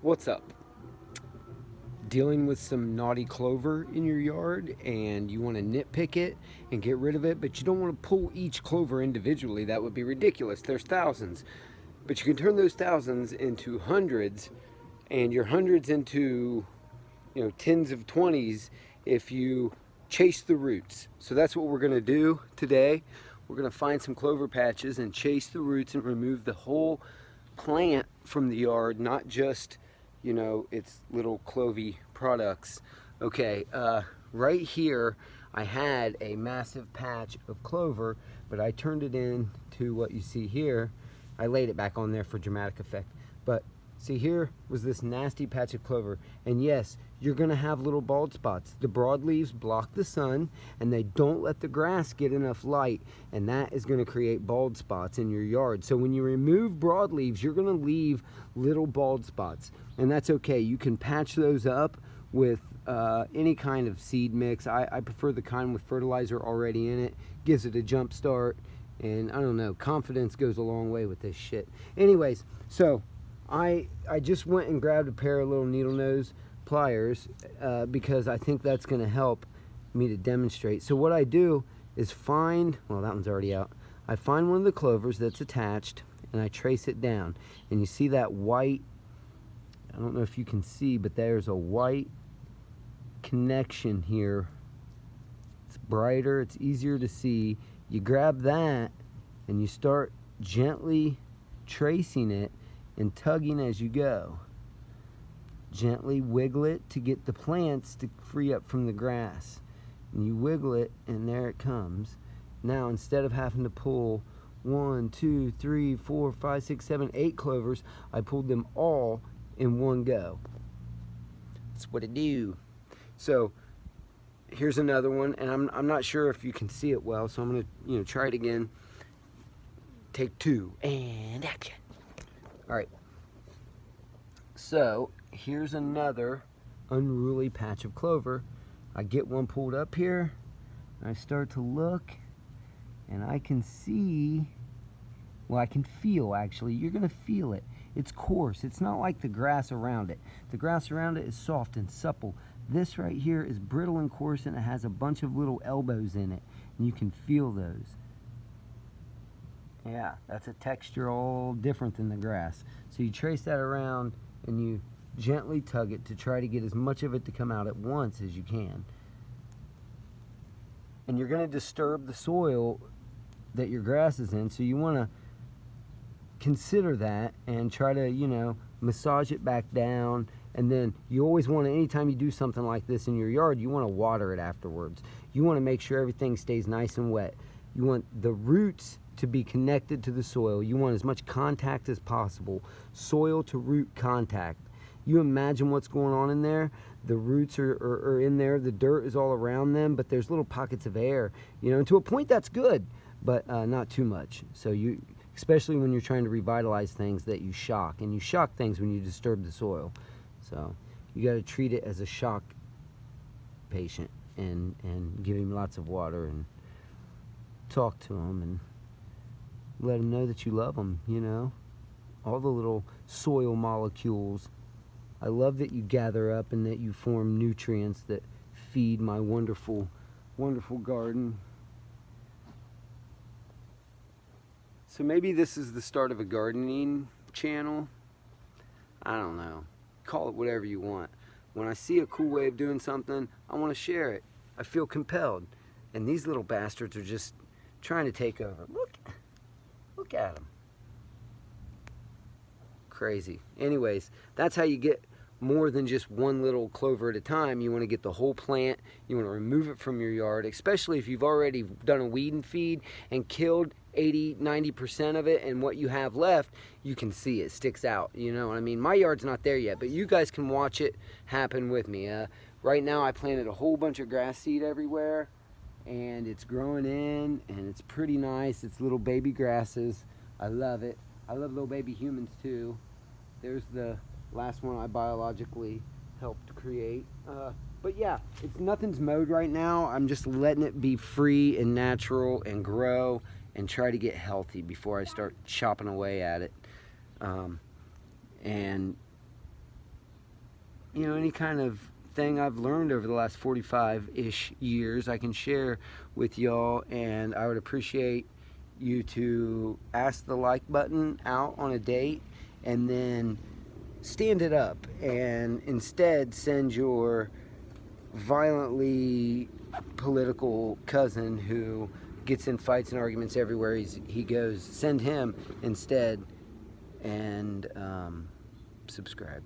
What's up? Dealing with some naughty clover in your yard and you want to nitpick it and get rid of it, but you don't want to pull each clover individually. That would be ridiculous. There's thousands. But you can turn those thousands into hundreds and your hundreds into, tens of 20s if you chase the roots. So that's what we're going to do today. We're going to find some clover patches and chase the roots and remove the whole plant from the yard, not just its little clovey products. Okay, right here I had a massive patch of clover, but I turned it into what you see here. I laid it back on there for dramatic effect, but see, here was this nasty patch of clover, and yes, you're gonna have little bald spots. The broadleaves block the sun and they don't let the grass get enough light, and that is gonna create bald spots in your yard. So when you remove broadleaves, you're gonna leave little bald spots, and that's okay. You can patch those up with any kind of seed mix. I prefer the kind with fertilizer already in it. Gives it a jump start, and I don't know, confidence goes a long way with this shit. Anyways, so I just went and grabbed a pair of little needle nose pliers because I think that's going to help me to demonstrate. So what I do is find, well, that one's already out. I find one of the clovers that's attached and I trace it down. And you see that white, I don't know if you can see, but there's a white connection here. It's brighter, it's easier to see. You grab that and you start gently tracing it and tugging as you go. Gently wiggle it to get the plants to free up from the grass. And you wiggle it and there it comes. Now instead of having to pull 1, 2, 3, 4, 5, 6, 7, 8 clovers, I pulled them all in one go. That's what I do. So here's another one, and I'm not sure if you can see it well, so I'm gonna try it again. Take 2 and action. All right. So here's another unruly patch of clover. I get one pulled up here. I start to look, and I can see, well, I can feel actually. You're gonna feel it. It's coarse. It's not like the grass around it. The grass around it is soft and supple. This right here is brittle and coarse, and it has a bunch of little elbows in it, and you can feel those. Yeah, that's a texture all different than the grass. So you trace that around and you gently tug it to try to get as much of it to come out at once as you can. And you're going to disturb the soil that your grass is in, so you want to consider that and try to, massage it back down. And then you always want to, anytime you do something like this in your yard, you want to water it afterwards. You want to make sure everything stays nice and wet. You want the roots to be connected to the soil. You want as much contact as possible. Soil to root contact. You imagine what's going on in there. The roots are in there. The dirt is all around them, but there's little pockets of air. And to a point that's good, but not too much. So you, especially when you're trying to revitalize things that you shock, and you shock things when you disturb the soil. So you got to treat it as a shock patient and give him lots of water and talk to him and let him know that you love him, all the little soil molecules. I love that you gather up and that you form nutrients that feed my wonderful, wonderful garden. So maybe this is the start of a gardening channel. I don't know. Call it whatever you want. When I see a cool way of doing something, I want to share it. I feel compelled. And these little bastards are just trying to take over. Look at them. Crazy. Anyways, that's how you get more than just one little clover at a time. You want to get the whole plant. You want to remove it from your yard, especially if you've already done a weed and feed and killed 80-90% of it, and what you have left, you can see it sticks out. You know what I mean? My yard's not there yet, but you guys can watch it happen with me. Right now I planted a whole bunch of grass seed everywhere, and it's growing in, and it's pretty nice. It's little baby grasses. I love it. I love little baby humans too. There's the last one I biologically helped create. But yeah, nothing's mowed right now. I'm just letting it be free and natural and grow and try to get healthy before I start chopping away at it. And any kind of thing I've learned over the last 45-ish years I can share with y'all, and I would appreciate you to ask the like button out on a date and then stand it up and instead send your violently political cousin who gets in fights and arguments everywhere he goes, send him instead, and subscribe.